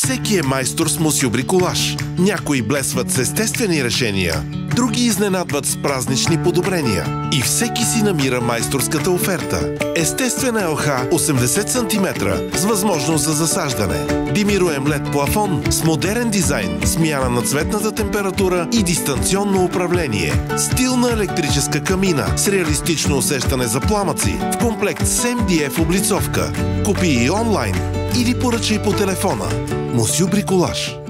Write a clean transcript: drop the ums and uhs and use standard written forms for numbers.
Всеки е майстор с Мусю Бриколаж. Някои блесват с естествени решения, други изненадват с празнични подобрения. И всеки си намира майсторската оферта. Естествена ЛХ 80 см с възможност за засаждане. Димируем LED плафон с модерен дизайн, смяна на цветната температура и дистанционно управление. Стилна електрическа камина с реалистично усещане за пламъци в комплект с MDF облицовка. Купи и онлайн или поръчай по телефона. Мусю Бриколаж.